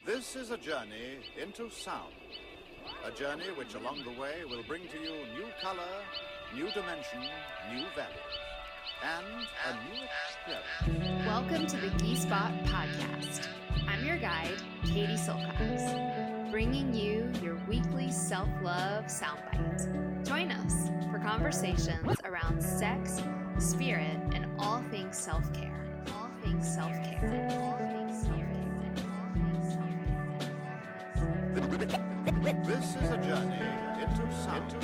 This is a journey into sound. A journey which along the way will bring to you new color, new dimension, new values, and a new experience. Welcome to the Ghee Spot podcast. I'm your guide, Katie Silcox, bringing you your weekly self-love soundbite. Join us for conversations around sex, spirit, and all things self-care. All things self-care. All things self-care. This is a journey into sound.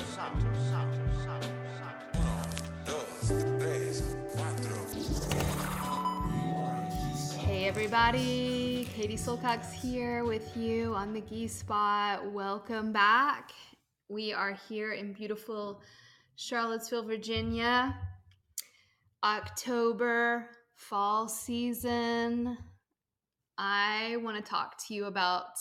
Hey everybody, Katie Silcox here with you on the Ghee Spot. Welcome back. We are here in beautiful Charlottesville, Virginia. October, fall season. I want to talk to you about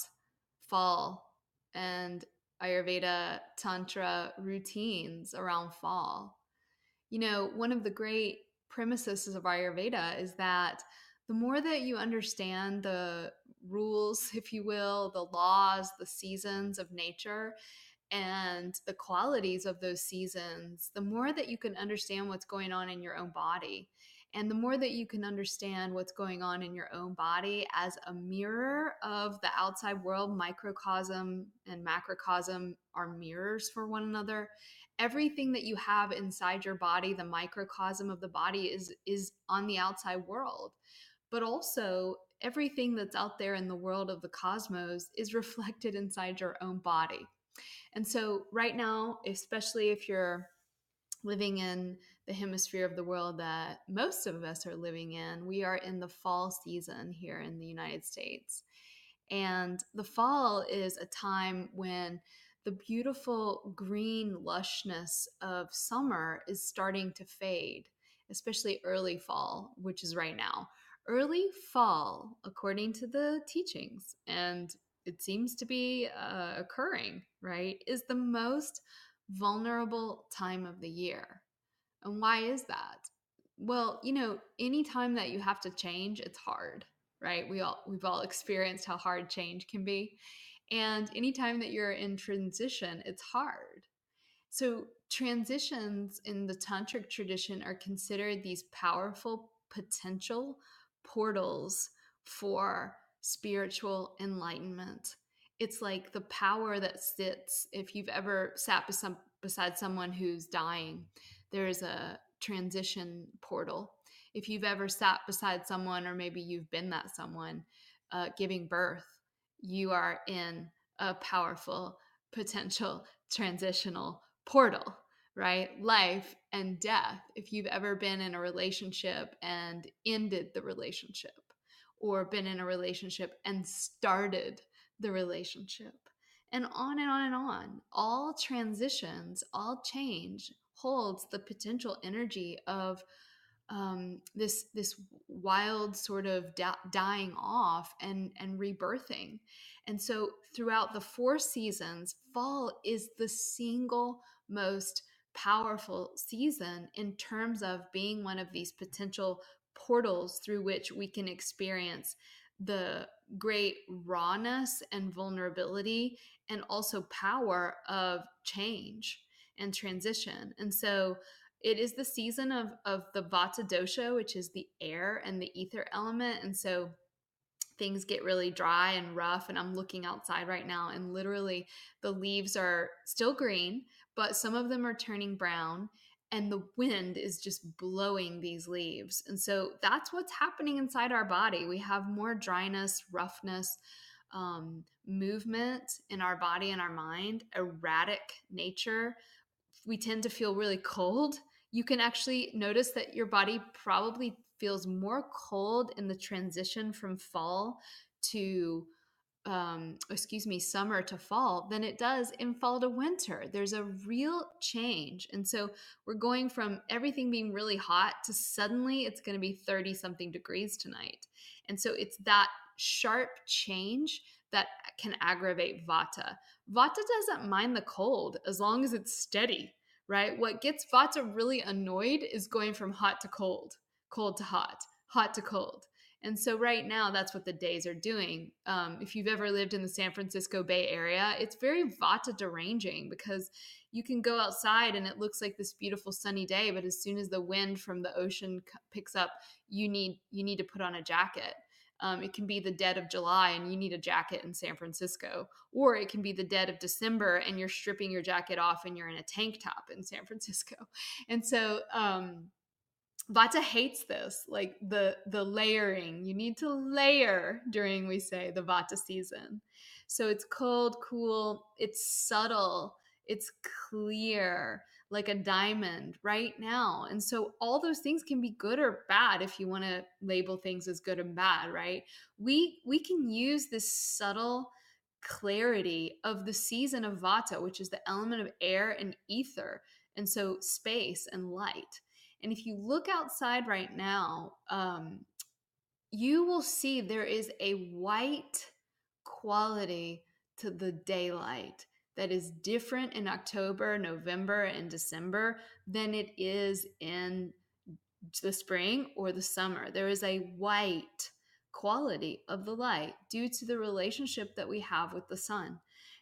fall and Ayurveda Tantra routines around fall. You know, one of the great premises of Ayurveda is that the more that you understand the rules, if you will, the laws, the seasons of nature, and the qualities of those seasons, the more that you can understand what's going on in your own body. And the more that you can understand what's going on in your own body as a mirror of the outside world, microcosm and macrocosm are mirrors for one another. Everything that you have inside your body, the microcosm of the body, is on the outside world. But also, everything that's out there in the world of the cosmos is reflected inside your own body. And so right now, especially if you're living in the hemisphere of the world that most of us are living in, we are in the fall season here in the United States. And the fall is a time when the beautiful green lushness of summer is starting to fade, especially early fall, which is right now. Early fall, according to the teachings, and it seems to be occurring, right, is the most vulnerable time of the year. And why is that? Well, you know, anytime that you have to change, it's hard, right? We've all experienced how hard change can be. And anytime that you're in transition, it's hard. So transitions in the tantric tradition are considered these powerful potential portals for spiritual enlightenment. It's like the power that sits, if you've ever sat beside someone who's dying, there is a transition portal. If you've ever sat beside someone, or maybe you've been that someone giving birth, you are in a powerful potential transitional portal, right? Life and death. If you've ever been in a relationship and ended the relationship, or been in a relationship and started the relationship, and on and on and on, all transitions, all change holds the potential energy of this wild sort of dying off and rebirthing. And so throughout the 4 seasons, fall is the single most powerful season in terms of being one of these potential portals through which we can experience the great rawness and vulnerability and also power of change and transition. And so it is the season of the Vata dosha, which is the air and the ether element. And so things get really dry and rough. And I'm looking outside right now, and literally the leaves are still green, but some of them are turning brown, and the wind is just blowing these leaves. And so that's what's happening inside our body. We have more dryness, roughness, movement in our body and our mind, erratic nature. We tend to feel really cold. You can actually notice that your body probably feels more cold in the transition from fall to summer to fall than it does in fall to winter. There's a real change. And so we're going from everything being really hot to suddenly it's going to be 30 something degrees tonight. And so it's that sharp change that can aggravate Vata. Vata doesn't mind the cold as long as it's steady, right? What gets Vata really annoyed is going from hot to cold, cold to hot, hot to cold. And so right now, that's what the days are doing. If you've ever lived in the San Francisco Bay Area, it's very Vata deranging because you can go outside and it looks like this beautiful sunny day, but as soon as the wind from the ocean picks up, you need to put on a jacket. It can be the dead of July and you need a jacket in San Francisco, or it can be the dead of December and you're stripping your jacket off and you're in a tank top in San Francisco. And so, Vata hates this, like the layering. You need to layer during, we say, the Vata season. So it's cold, cool, it's subtle, it's clear, like a diamond right now. And so all those things can be good or bad if you want to label things as good and bad, right? We can use this subtle clarity of the season of Vata, which is the element of air and ether, and so space and light. And if you look outside right now, you will see there is a white quality to the daylight that is different in October, November, and December than it is in the spring or the summer. There is a white quality of the light due to the relationship that we have with the sun.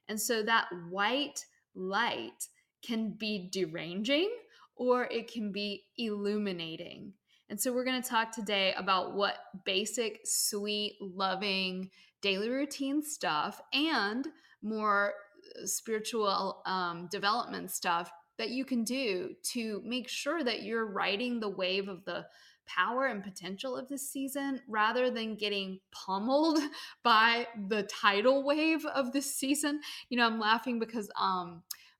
And so that white light can be deranging or it can be illuminating. And so we're going to talk today about what basic, sweet, loving daily routine stuff and more spiritual development stuff that you can do to make sure that you're riding the wave of the power and potential of this season rather than getting pummeled by the tidal wave of this season. I'm laughing because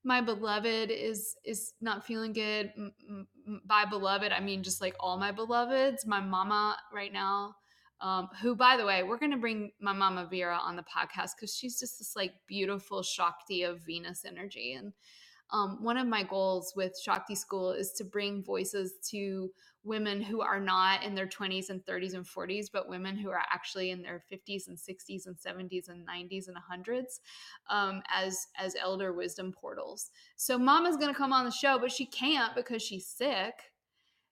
my beloved is not feeling good. By beloved, I mean just like all my beloveds. My mama right now, who, by the way, we're going to bring my mama Vera on the podcast because she's just this like beautiful Shakti of Venus energy. And one of my goals with Shakti School is to bring voices to women who are not in their 20s and 30s and 40s, but women who are actually in their 50s and 60s and 70s and 90s and 100s as elder wisdom portals. So Mama's going to come on the show, but she can't because she's sick.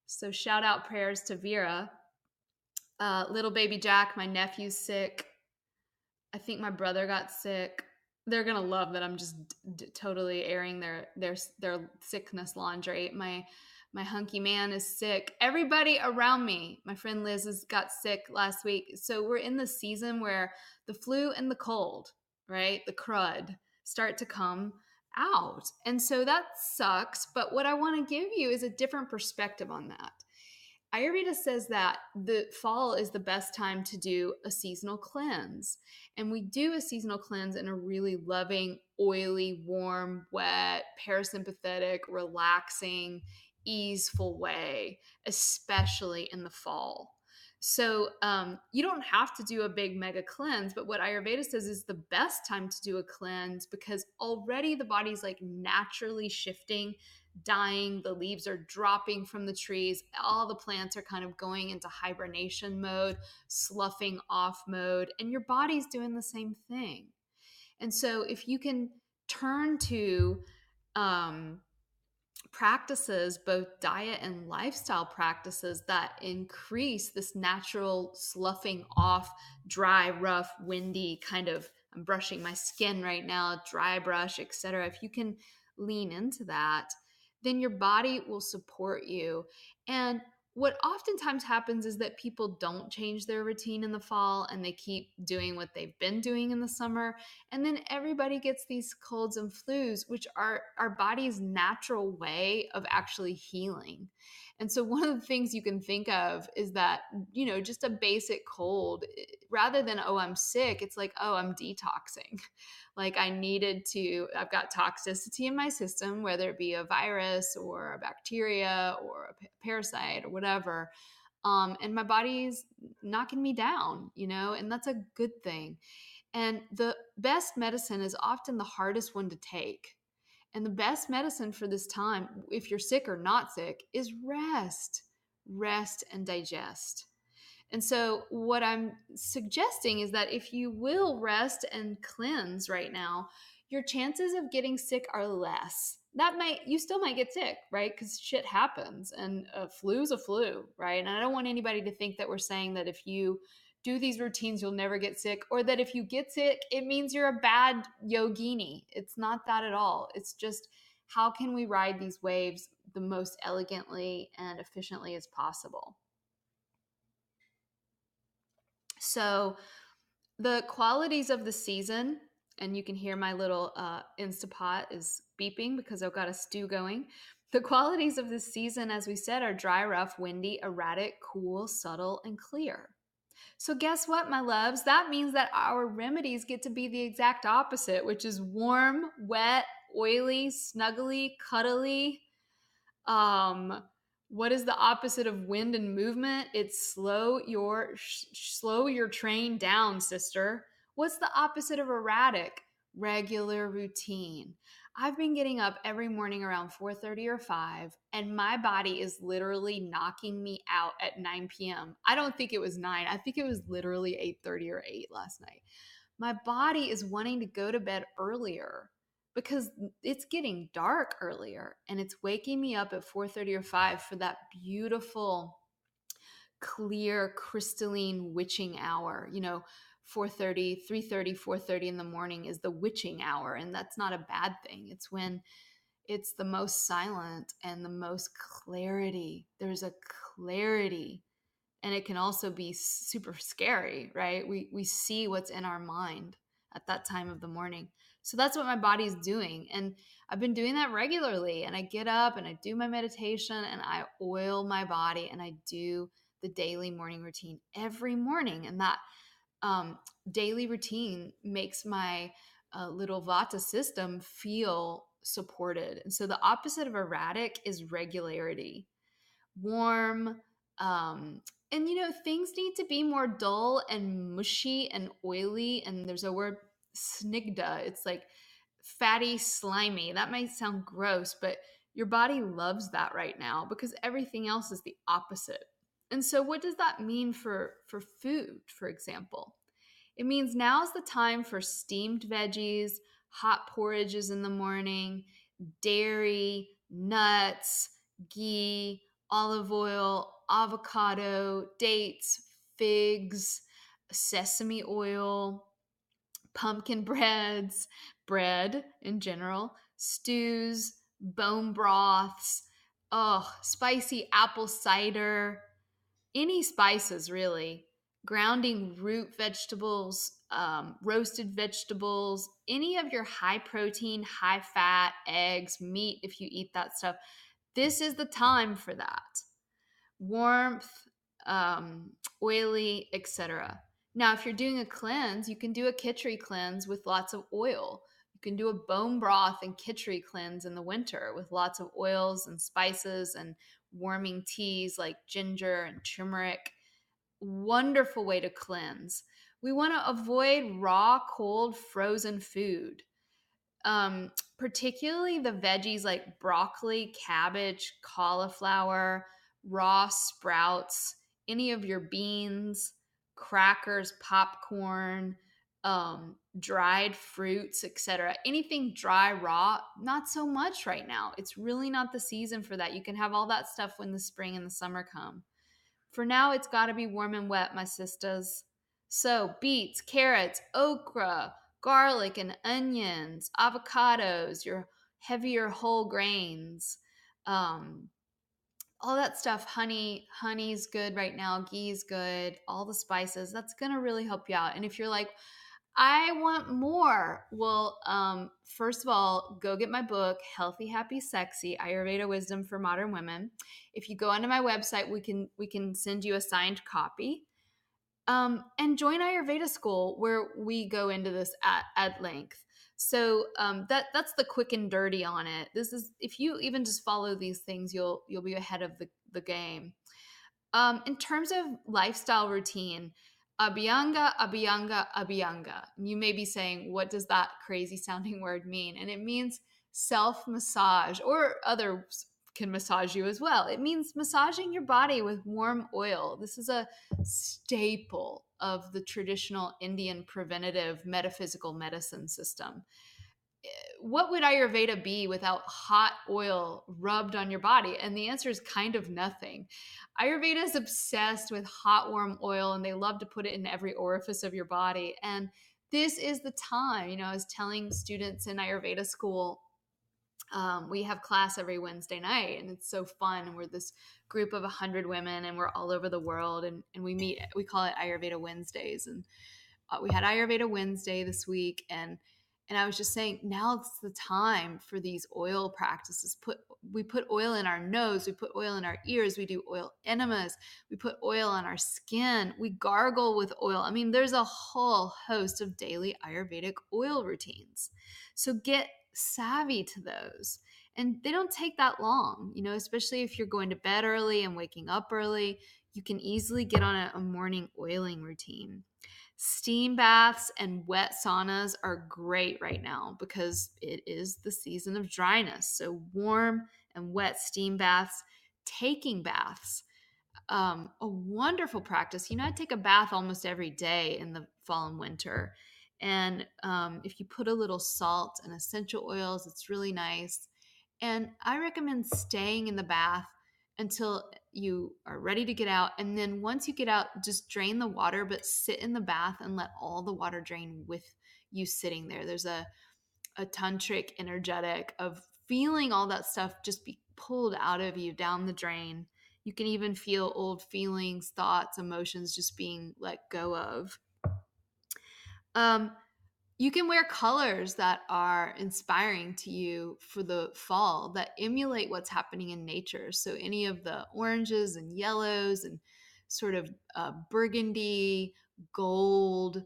So shout out prayers to Vera. Little baby Jack, my nephew's sick. I think my brother got sick. They're gonna love that I'm just totally airing their sickness laundry. My hunky man is sick. Everybody around me, my friend Liz got sick last week. So we're in the season where the flu and the cold, right, the crud, start to come out, and so that sucks. But what I want to give you is a different perspective on that. Ayurveda says that the fall is the best time to do a seasonal cleanse. And we do a seasonal cleanse in a really loving, oily, warm, wet, parasympathetic, relaxing, easeful way, especially in the fall. So you don't have to do a big mega cleanse, but what Ayurveda says is the best time to do a cleanse because already the body's like naturally shifting, dying, the leaves are dropping from the trees, all the plants are kind of going into hibernation mode, sloughing off mode, and your body's doing the same thing. And so if you can turn to practices, both diet and lifestyle practices that increase this natural sloughing off, dry, rough, windy kind of, I'm brushing my skin right now, dry brush, etc. If you can lean into that, then your body will support you. And what oftentimes happens is that people don't change their routine in the fall and they keep doing what they've been doing in the summer. And then everybody gets these colds and flus, which are our body's natural way of actually healing. And so one of the things you can think of is that, just a basic cold, rather than, oh, I'm sick, it's like, oh, I'm detoxing. Like I've got toxicity in my system, whether it be a virus or a bacteria or a parasite or whatever. And my body's knocking me down, and that's a good thing. And the best medicine is often the hardest one to take. And the best medicine for this time, if you're sick or not sick, is rest and digest. And so what I'm suggesting is that if you will rest and cleanse right now, your chances of getting sick are less. You still might get sick, right? Because shit happens, and a flu's a flu, right? And I don't want anybody to think that we're saying that if you do these routines, you'll never get sick, or that if you get sick, it means you're a bad yogini. It's not that at all. It's just, how can we ride these waves the most elegantly and efficiently as possible? So the qualities of the season, and you can hear my little Instapot is beeping because I've got a stew going. The qualities of the season, as we said, are dry, rough, windy, erratic, cool, subtle, and clear. So guess what, my loves? That means that our remedies get to be the exact opposite, which is warm, wet, oily, snuggly, cuddly. What is the opposite of wind and movement? It's slow your train down, sister. What's the opposite of erratic? Regular routine. I've been getting up every morning around 4:30 or 5, and my body is literally knocking me out at 9 p.m. I don't think it was 9. I think it was literally 8:30 or 8 last night. My body is wanting to go to bed earlier because it's getting dark earlier, and it's waking me up at 4:30 or 5 for that beautiful, clear, crystalline witching hour. 4:30, 3:30, 4:30 in the morning is the witching hour, and that's not a bad thing. It's when it's the most silent and the most clarity. There's a clarity, and it can also be super scary, right? We see what's in our mind at that time of the morning. So that's what my body's doing, and I've been doing that regularly. And I get up and I do my meditation and I oil my body, and I do the daily morning routine every morning, and that daily routine makes my little Vata system feel supported. And so the opposite of erratic is regularity. Warm, and things need to be more dull and mushy and oily. And there's a word, snigda. It's like fatty, slimy. That might sound gross, but your body loves that right now because everything else is the opposite. And so what does that mean for food, for example? It means now's the time for steamed veggies, hot porridges in the morning, dairy, nuts, ghee, olive oil, avocado, dates, figs, sesame oil, pumpkin bread in general, stews, bone broths, spicy apple cider, any spices really, grounding root vegetables, roasted vegetables, any of your high protein, high fat, eggs, meat, if you eat that stuff. This is the time for that. Warmth, oily, etc. Now, if you're doing a cleanse, you can do a khichdi cleanse with lots of oil. You can do a bone broth and khichdi cleanse in the winter with lots of oils and spices and warming teas like ginger and turmeric. Wonderful way to cleanse. We want to avoid raw, cold, frozen food. Particularly the veggies like broccoli, cabbage, cauliflower, raw sprouts, any of your beans, crackers, popcorn, dried fruits, etc. Anything dry, raw, not so much right now. It's really not the season for that. You can have all that stuff when the spring and the summer come. For now, it's got to be warm and wet, my sisters. So beets, carrots, okra, garlic and onions, avocados, your heavier whole grains, all that stuff. Honey's good right now. Ghee's good. All the spices. That's going to really help you out. And if you're like, I want more. Well, first of all, go get my book, Healthy, Happy, Sexy, Ayurveda Wisdom for Modern Women. If you go onto my website, we can send you a signed copy. And join Ayurveda School, where we go into this at length. So that's the quick and dirty on it. This is, if you even just follow these things, you'll be ahead of the game. In terms of lifestyle routine, Abhyanga, Abhyanga, Abhyanga. You may be saying, what does that crazy sounding word mean? And it means self-massage, or others can massage you as well. It means massaging your body with warm oil. This is a staple of the traditional Indian preventative metaphysical medicine system. what would Ayurveda be without hot oil rubbed on your body? And the answer is kind of nothing. Ayurveda is obsessed with hot, warm oil, and they love to put it in every orifice of your body. And this is the time, I was telling students in Ayurveda school, we have class every Wednesday night, and it's so fun. And we're this group of 100 women, and we're all over the world, and we meet, we call it Ayurveda Wednesdays. And we had Ayurveda Wednesday this week, and I was just saying, now it's the time for these oil practices. We put oil in our nose, we put oil in our ears, we do oil enemas, we put oil on our skin, we gargle with oil. I mean, there's a whole host of daily Ayurvedic oil routines. So get savvy to those. And they don't take that long, especially if you're going to bed early and waking up early, you can easily get on a morning oiling routine. Steam baths and wet saunas are great right now because it is the season of dryness. So warm and wet steam baths, taking baths, a wonderful practice. I take a bath almost every day in the fall and winter. And if you put a little salt and essential oils, it's really nice. And I recommend staying in the bath until you are ready to get out. And then once you get out, just drain the water, but sit in the bath and let all the water drain with you sitting there. There's a tantric energetic of feeling all that stuff just be pulled out of you down the drain. You can even feel old feelings, thoughts, emotions just being let go of. You can wear colors that are inspiring to you for the fall that emulate what's happening in nature. So any of the oranges and yellows and sort of burgundy, gold,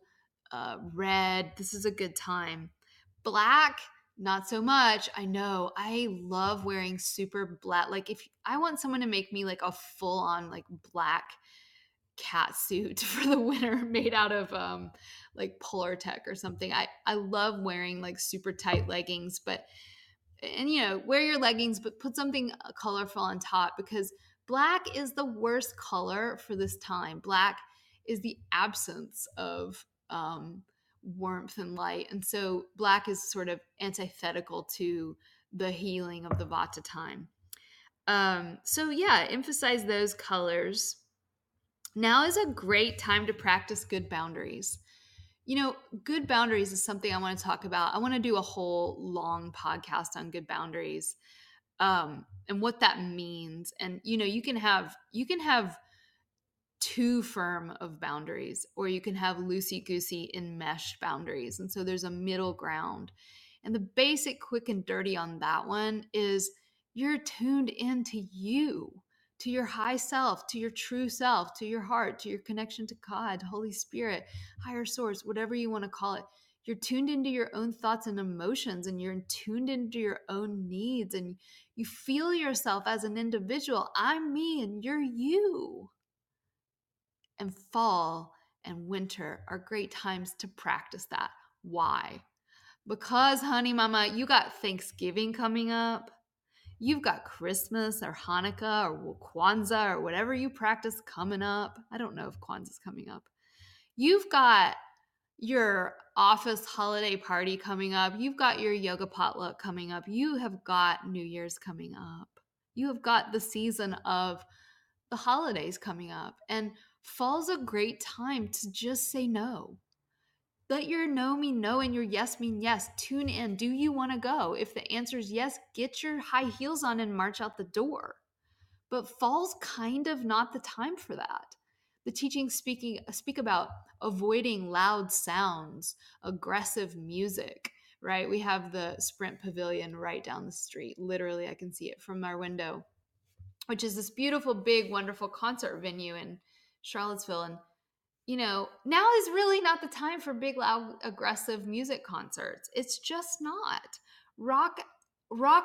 red, this is a good time. Black, not so much. I know. I love wearing super black. Like if I want someone to make me like a full on like black cat suit for the winter made out of like Polar Tech or something. I love wearing like super tight leggings, and wear your leggings, but put something colorful on top because black is the worst color for this time. Black is the absence of warmth and light. And so black is sort of antithetical to the healing of the Vata time. So yeah, emphasize those colors. Now is a great time to practice good boundaries. Good boundaries is something I want to talk about. I want to do a whole long podcast on good boundaries, and what that means. And you can have too firm of boundaries, or you can have loosey-goosey enmeshed boundaries. And so there's a middle ground. And the basic quick and dirty on that one is you're tuned into you, to your high self, to your true self, to your heart, to your connection to God, Holy Spirit, higher source, whatever you want to call it. You're tuned into your own thoughts and emotions, and you're tuned into your own needs, and you feel yourself as an individual. I'm me and you're you. And fall and winter are great times to practice that. Why? Because, honey mama, you got Thanksgiving coming up. You've got Christmas or Hanukkah or Kwanzaa or whatever you practice coming up. I don't know if Kwanzaa's coming up. You've got your office holiday party coming up. You've got your yoga potluck coming up. You have got New Year's coming up. You have got the season of the holidays coming up. And fall's a great time to just say no. Let your no mean no and your yes mean yes. Tune in. Do you want to go? If the answer is yes, get your high heels on and march out the door. But fall's kind of not the time for that. The teachings speak about avoiding loud sounds, aggressive music, right? We have the Sprint Pavilion right down the street. Literally, I can see it from our window, which is this beautiful, big, wonderful concert venue in Charlottesville. And now is really not the time for big, loud, aggressive music concerts. It's just not. Rock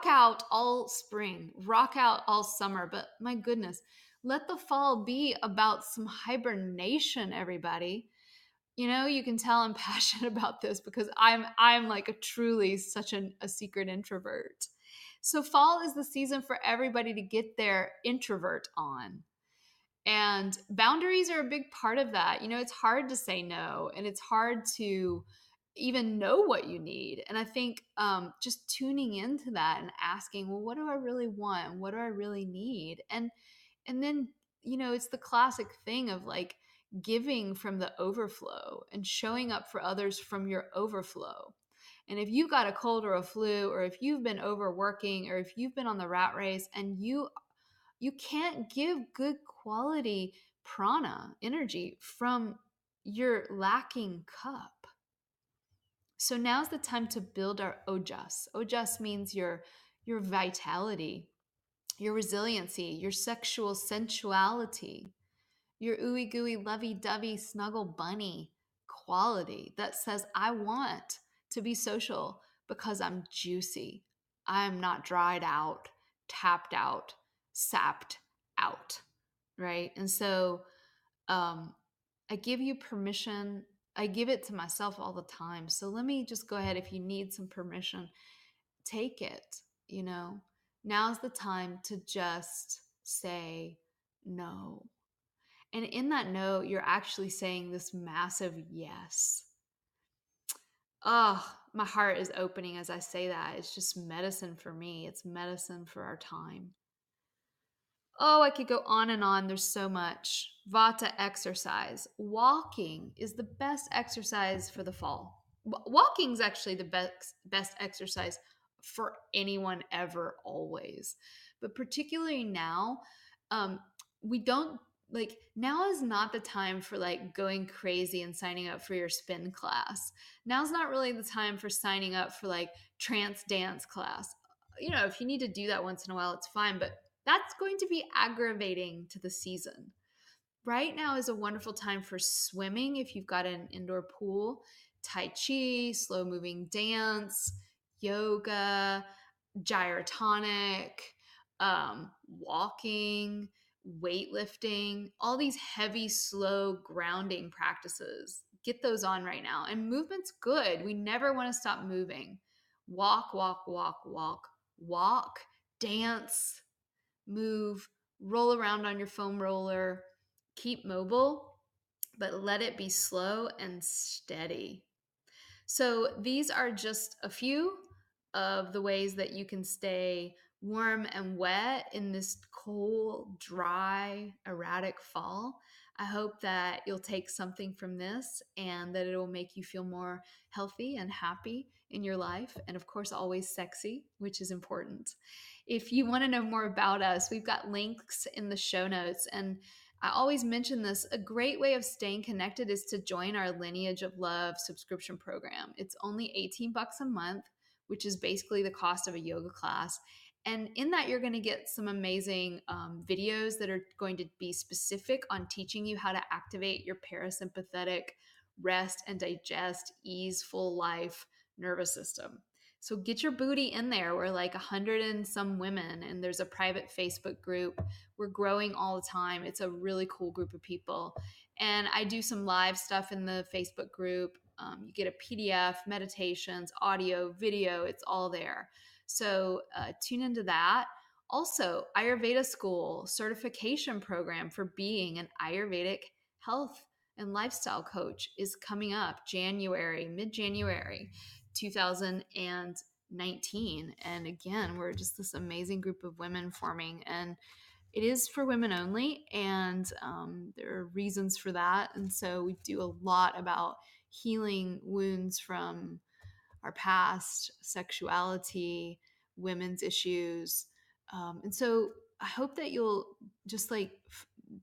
out all spring, rock out all summer. But my goodness, let the fall be about some hibernation, everybody. You can tell I'm passionate about this because I'm like truly such a secret introvert. So fall is the season for everybody to get their introvert on. And boundaries are a big part of that. It's hard to say no, and it's hard to even know what you need. And I think just tuning into that and asking, well, what do I really want? What do I really need? And then, it's the classic thing of like giving from the overflow and showing up for others from your overflow. And if you've got a cold or a flu, or if you've been overworking, or if you've been on the rat race and you can't give good quality prana energy from your lacking cup. So now's the time to build our OJAS. OJAS means your vitality, your resiliency, your sexual sensuality, your ooey gooey, lovey dovey, snuggle bunny quality that says, I want to be social because I'm juicy. I'm not dried out, tapped out, sapped out, right? And so I give you permission. I give it to myself all the time. So let me just go ahead. If you need some permission, take it. Now's the time to just say no. And in that no, you're actually saying this massive yes. Oh, my heart is opening as I say that. It's just medicine for me. It's medicine for our time. Oh, I could go on and on. There's so much. Vata exercise. Walking is the best exercise for the fall. Walking is actually the best exercise for anyone ever, always. But particularly now, we don't now is not the time for like going crazy and signing up for your spin class. Now's not really the time for signing up for like trance dance class. If you need to do that once in a while, it's fine, but that's going to be aggravating to the season. Right now is a wonderful time for swimming if you've got an indoor pool, tai chi, slow moving dance, yoga, gyrotonic, walking, weightlifting, all these heavy, slow grounding practices. Get those on right now. And movement's good. We never want to stop moving. Walk, walk, walk, walk, walk, dance, move, roll around on your foam roller, keep mobile, but let it be slow and steady. So these are just a few of the ways that you can stay warm and wet in this cold, dry, erratic fall. I hope that you'll take something from this and that it will make you feel more healthy and happy in your life. And of course, always sexy, which is important. If you want to know more about us, we've got links in the show notes. And I always mention this. A great way of staying connected is to join our Lineage of Love subscription program. It's only $18 a month, which is basically the cost of a yoga class. And in that, you're going to get some amazing videos that are going to be specific on teaching you how to activate your parasympathetic rest and digest, easeful life nervous system. So get your booty in there. We're like 100 and some women, and there's a private Facebook group. We're growing all the time. It's a really cool group of people. And I do some live stuff in the Facebook group. You get a PDF, meditations, audio, video. It's all there. So tune into that. Also, Ayurveda School certification program for being an Ayurvedic health and lifestyle coach is coming up mid-January 2019. And again, we're just this amazing group of women forming, and it is for women only. And there are reasons for that. And so we do a lot about healing wounds from our past, sexuality, women's issues. And so I hope that you'll just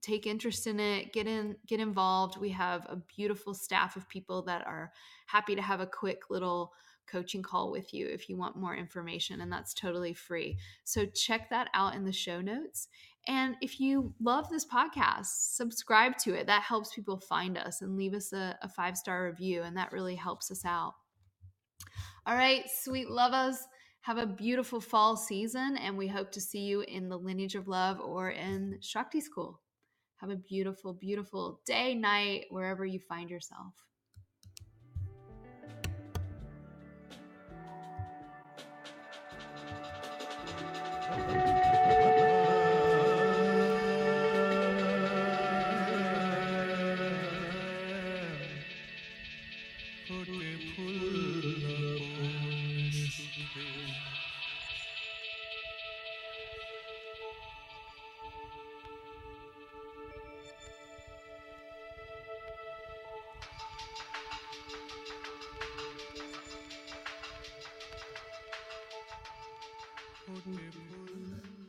take interest in it, get involved. We have a beautiful staff of people that are happy to have a quick little coaching call with you if you want more information, and that's totally free. So check that out in the show notes. And if you love this podcast, subscribe to it. That helps people find us, and leave us a 5-star review, and that really helps us out. All right, sweet lovers, have a beautiful fall season, and we hope to see you in the Lineage of Love or in Shakti School. Have a beautiful, beautiful day, night, wherever you find yourself. ফুটে ফুল beautiful.